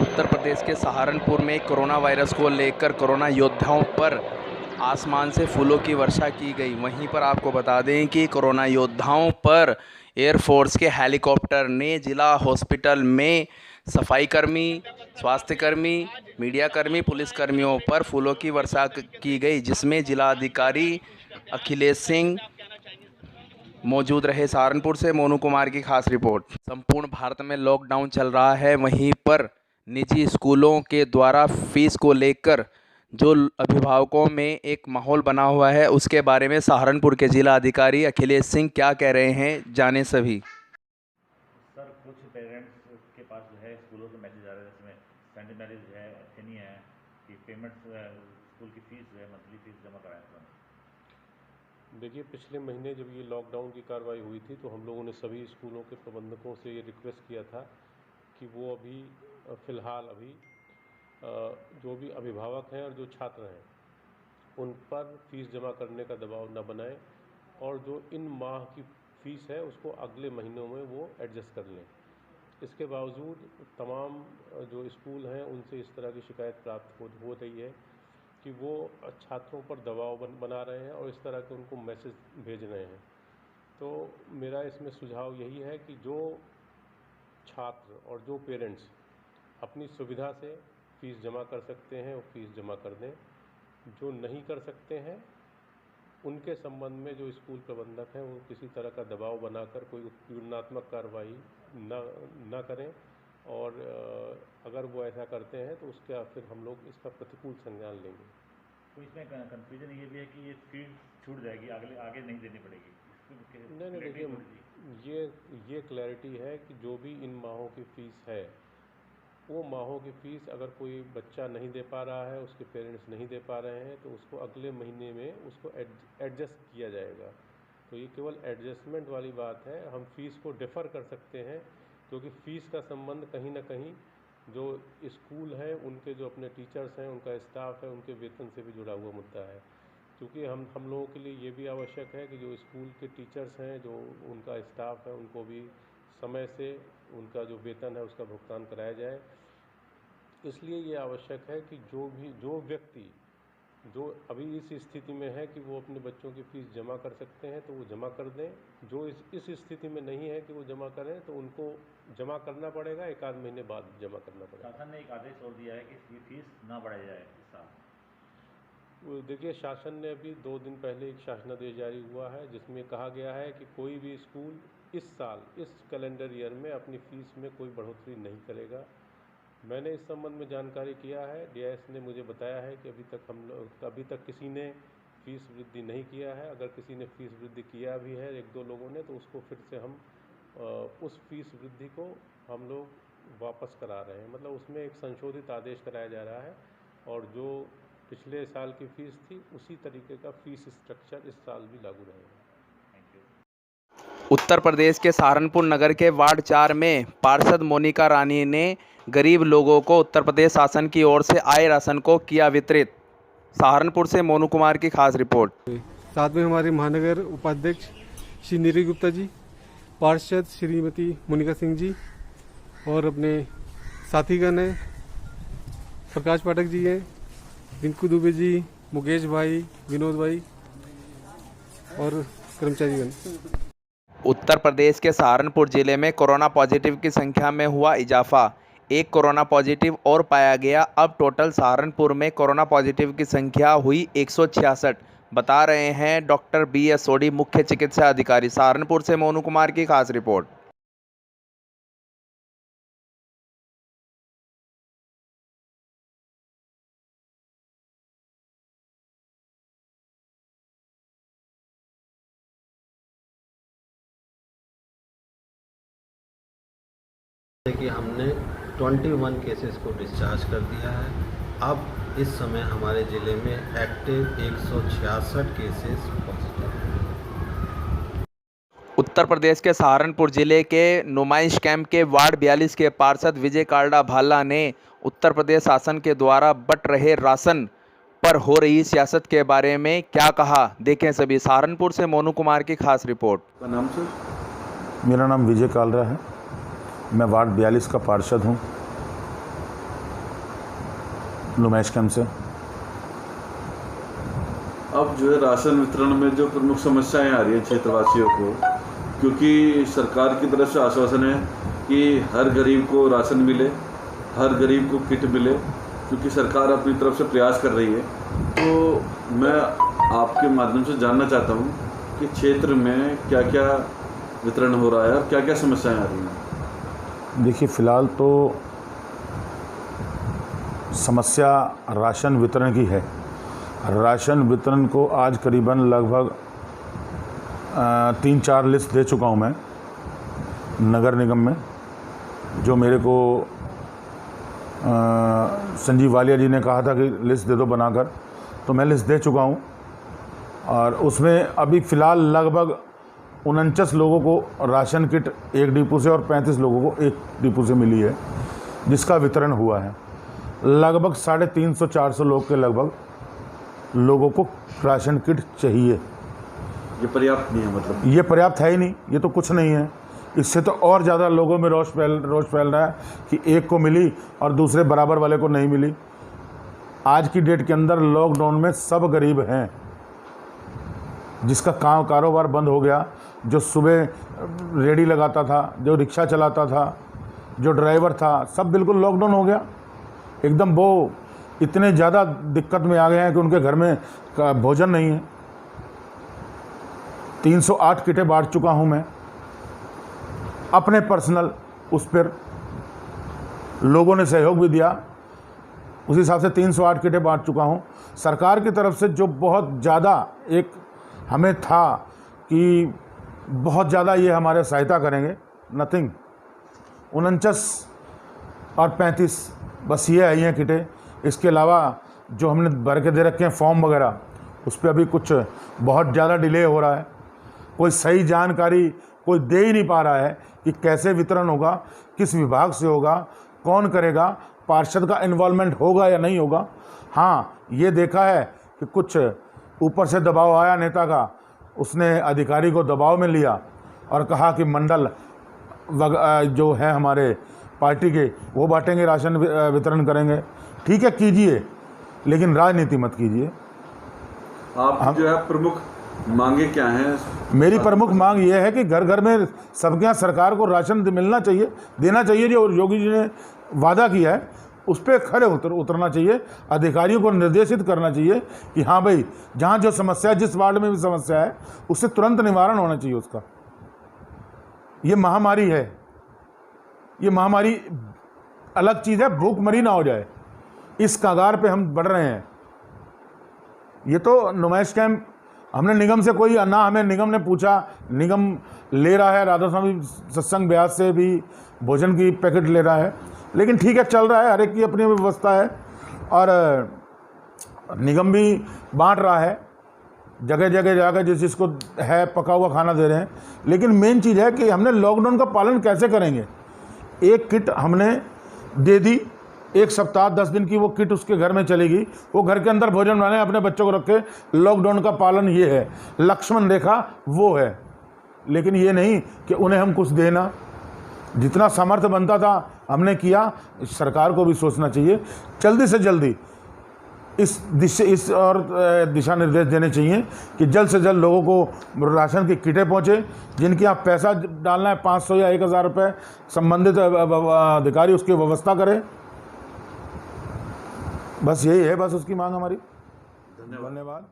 उत्तर प्रदेश के सहारनपुर में corona virus को लेकर कोरोना योद्धाओं पर आसमान से फूलों की वर्षा की गई। वहीं पर आपको बता दें कि कोरोना योद्धाओं पर एयरफोर्स के हेलीकॉप्टर ने जिला हॉस्पिटल में सफाईकर्मी, स्वास्थ्यकर्मी, मीडियाकर्मी, पुलिसकर्मियों पर फूलों की वर्षा की गई, जिसमें जिलाधिकारी अखिलेश सिंह मौजूद रहे। सहारनपुर से मोनू कुमार की खास रिपोर्ट। संपूर्ण भारत में लॉकडाउन चल रहा है, वहीं पर निजी स्कूलों के द्वारा फीस को लेकर जो अभिभावकों में एक माहौल बना हुआ है, उसके बारे में सहारनपुर के जिला अधिकारी अखिलेश सिंह क्या कह रहे हैं, जाने सभी। सर, कुछ पेरेंट्स के पास जो है स्कूलों से मैसेज आ रहे हैं, जिसमें सेंटिनरी जो है नहीं है कि पेमेंट्स स्कूल की फ़ीस जो है मंथली फ़ीस जमा कराएं। सर देखिए, पिछले महीने जब ये लॉकडाउन की कार्रवाई हुई थी तो हम लोगों ने सभी स्कूलों के प्रबंधकों से ये रिक्वेस्ट किया था कि वो अभी फ़िलहाल जो भी अभिभावक हैं और जो छात्र हैं उन पर फ़ीस जमा करने का दबाव न बनाएं और जो इन माह की फ़ीस है उसको अगले महीनों में वो एडजस्ट कर लें। इसके बावजूद तमाम जो स्कूल हैं उनसे इस तरह की शिकायत प्राप्त हो रही है कि वो छात्रों पर दबाव बना रहे हैं और इस तरह के उनको मैसेज भेज रहे हैं। तो मेरा इसमें सुझाव यही है कि जो छात्र और जो पेरेंट्स अपनी सुविधा से फ़ीस जमा कर सकते हैं वो फ़ीस जमा कर दें। जो नहीं कर सकते हैं उनके संबंध में जो स्कूल प्रबंधक हैं वो किसी तरह का दबाव बनाकर कोई उत्पीड़नात्मक कार्रवाई न करें और अगर वो ऐसा करते हैं तो उसका फिर हम लोग इसका प्रतिकूल संज्ञान लेंगे। तो इसमें कन्फ्यूजन ये भी है कि ये फीस छूट जाएगी, आगे नहीं देनी पड़ेगी। नहीं, देखिए, ये क्लैरिटी है कि जो भी इन माहों की फ़ीस है वो माहों की फ़ीस अगर कोई बच्चा नहीं दे पा रहा है, उसके पेरेंट्स नहीं दे पा रहे हैं तो उसको अगले महीने में उसको एडजस्ट किया जाएगा। तो ये केवल एडजस्टमेंट वाली बात है। हम फ़ीस को डिफ़र कर सकते हैं क्योंकि फ़ीस का संबंध कहीं ना कहीं जो स्कूल हैं उनके जो अपने टीचर्स हैं, उनका स्टाफ है, उनके वेतन से भी जुड़ा हुआ मुद्दा है। क्योंकि हम लोगों के लिए ये भी आवश्यक है कि जो स्कूल के टीचर्स हैं, जो उनका स्टाफ है, उनको भी समय से उनका जो वेतन है उसका भुगतान कराया जाए। इसलिए ये आवश्यक है कि जो व्यक्ति जो अभी इस स्थिति में है कि वो अपने बच्चों की फ़ीस जमा कर सकते हैं तो वो जमा कर दें। जो इस स्थिति में नहीं है कि वो जमा करें तो उनको जमा करना पड़ेगा, एक आध महीने बाद जमा करना पड़ेगा। शासन ने एक आदेश और दिया है कि फीस ना बढ़ाई जाए इस साल। देखिए, शासन ने अभी 2 दिन पहले एक शासनादेश जारी हुआ है जिसमें कहा गया है कि कोई भी स्कूल इस साल, इस कैलेंडर ईयर में अपनी फ़ीस में कोई बढ़ोतरी नहीं करेगा। मैंने इस संबंध में जानकारी किया है, डीआईएस ने मुझे बताया है कि अभी तक किसी ने फ़ीस वृद्धि नहीं किया है। अगर किसी ने फ़ीस वृद्धि किया भी है 1-2 लोगों ने तो उसको फिर से हम उस फ़ीस वृद्धि को हम लोग वापस करा रहे हैं। मतलब उसमें एक संशोधित आदेश कराया जा रहा है और जो पिछले साल की फ़ीस थी उसी तरीके का फ़ीस स्ट्रक्चर इस साल भी लागू रहेगा। उत्तर प्रदेश के सहारनपुर नगर के वार्ड 4 में पार्षद मोनिका रानी ने गरीब लोगों को उत्तर प्रदेश शासन की ओर से आए राशन को किया वितरित। सहारनपुर से मोनू कुमार की खास रिपोर्ट। साथ में हमारे महानगर उपाध्यक्ष श्री नीरज गुप्ता जी, पार्षद श्रीमती मोनिका सिंह जी और अपने साथीगण हैं, प्रकाश पाठक जी हैं, रिंकू दुबे जी, मुकेश भाई, विनोद भाई और कर्मचारीगण। उत्तर प्रदेश के सहारनपुर जिले में कोरोना पॉजिटिव की संख्या में हुआ इजाफा। एक कोरोना पॉजिटिव और पाया गया। अब टोटल सहारनपुर में कोरोना पॉजिटिव की संख्या हुई 166, बता रहे हैं डॉक्टर BS सोडी, मुख्य चिकित्सा अधिकारी। सहारनपुर से मोनू कुमार की खास रिपोर्ट। कि हमने 21 केसेस को डिस्चार्ज कर दिया है। अब इस समय हमारे ज़िले में एक्टिव 166 केसेस पॉजिटिव हैं। उत्तर प्रदेश के सहारनपुर जिले के नुमाइश कैंप के वार्ड 42 के पार्षद विजय काल्डा भाला ने उत्तर प्रदेश शासन के द्वारा बंट रहे राशन पर हो रही सियासत के बारे में क्या कहा, देखें सभी। सहारनपुर से मोनू कुमार की खास रिपोर्ट। नाम सर? मेरा नाम विजय काल्डा है, मैं वार्ड 42 का पार्षद हूँ। नुमाइश कैंप से। अब जो है राशन वितरण में जो प्रमुख समस्याएं आ रही हैं क्षेत्रवासियों को, क्योंकि सरकार की तरफ से आश्वासन है कि हर गरीब को राशन मिले, हर गरीब को किट मिले, क्योंकि सरकार अपनी तरफ से प्रयास कर रही है। तो मैं आपके माध्यम से जानना चाहता हूँ कि क्षेत्र में क्या क्या वितरण हो रहा है और क्या क्या समस्याएं आ रही हैं। देखिए, फ़िलहाल तो समस्या राशन वितरण की है। राशन वितरण को आज करीबन लगभग 3-4 लिस्ट दे चुका हूँ मैं नगर निगम में, जो मेरे को संजीव वालिया जी ने कहा था कि लिस्ट दे दो बनाकर, तो मैं लिस्ट दे चुका हूँ। और उसमें अभी फ़िलहाल लगभग 49 लोगों को राशन किट एक डिपो से और 35 लोगों को एक डिपो से मिली है, जिसका वितरण हुआ है। लगभग 350-400 लोग के लगभग लोगों को राशन किट चाहिए। ये पर्याप्त नहीं है, मतलब ये पर्याप्त है ही नहीं, ये तो कुछ नहीं है। इससे तो और ज़्यादा लोगों में रोष फैल रहा है कि एक को मिली और दूसरे बराबर वाले को नहीं मिली। आज की डेट के अंदर लॉकडाउन में सब गरीब हैं, जिसका कारोबार बंद हो गया, जो सुबह रेडी लगाता था, जो रिक्शा चलाता था, जो ड्राइवर था, सब बिल्कुल लॉकडाउन हो गया एकदम। वो इतने ज़्यादा दिक्कत में आ गए हैं कि उनके घर में भोजन नहीं है। 308 किटें बांट चुका हूं मैं अपने पर्सनल, उस पर लोगों ने सहयोग भी दिया, उस हिसाब से 308 किटें बांट चुका हूं। सरकार की तरफ से जो बहुत ज़्यादा एक हमें था कि बहुत ज़्यादा ये हमारे सहायता करेंगे, नथिंग। 49 और 35 बस ये आई हैं किटें। इसके अलावा जो हमने भर के दे रखे हैं फॉर्म वगैरह, उस पर अभी कुछ बहुत ज़्यादा डिले हो रहा है। कोई सही जानकारी कोई दे ही नहीं पा रहा है कि कैसे वितरण होगा, किस विभाग से होगा, कौन करेगा, पार्षद का इन्वॉल्वमेंट होगा या नहीं होगा। हाँ, ये देखा है कि कुछ ऊपर से दबाव आया नेता का, उसने अधिकारी को दबाव में लिया और कहा कि मंडल जो है हमारे पार्टी के, वो बांटेंगे, राशन वितरण करेंगे। ठीक है, कीजिए, लेकिन राजनीति मत कीजिए। आप जो है प्रमुख मांगे क्या हैं? मेरी प्रमुख मांग ये है कि घर घर में सबके यहाँ सरकार को राशन मिलना चाहिए, देना चाहिए। जो योगी जी ने वादा किया है उस पर खरे उतरना चाहिए। अधिकारियों को निर्देशित करना चाहिए कि हाँ भाई, जहाँ जो समस्या है, जिस वार्ड में भी समस्या है, उससे तुरंत निवारण होना चाहिए उसका। ये महामारी है, ये महामारी अलग चीज़ है, भूखमरी ना हो जाए, इस कगार पे हम बढ़ रहे हैं। ये तो नुमाइश कैंप हमने निगम से कोई ना, हमें निगम ने पूछा, निगम ले रहा है, राधा स्वामी सत्संग ब्यास से भी भोजन की पैकेट ले रहा है, लेकिन ठीक है, चल रहा है, हर एक की अपनी व्यवस्था है। और निगम भी बांट रहा है, जगह जगह जाकर जिस जिसको है पका हुआ खाना दे रहे हैं। लेकिन मेन चीज़ है कि हमने लॉकडाउन का पालन कैसे करेंगे। एक किट हमने दे दी, 1 सप्ताह 10 दिन की वो किट उसके घर में चलेगी, वो घर के अंदर भोजन बनाए, अपने बच्चों को रखे। लॉकडाउन का पालन ये है, लक्ष्मण रेखा वो है। लेकिन ये नहीं कि उन्हें हम कुछ देना, जितना सामर्थ्य बनता था हमने किया। सरकार को भी सोचना चाहिए, जल्दी से जल्दी इस दिशा निर्देश देने चाहिए कि जल्द से जल्द लोगों को राशन की किटें पहुँचे। जिनके यहाँ पैसा डालना है 500 या 1000 रुपये, संबंधित अधिकारी उसकी व्यवस्था करे। बस यही है, बस उसकी मांग हमारी। धन्यवाद।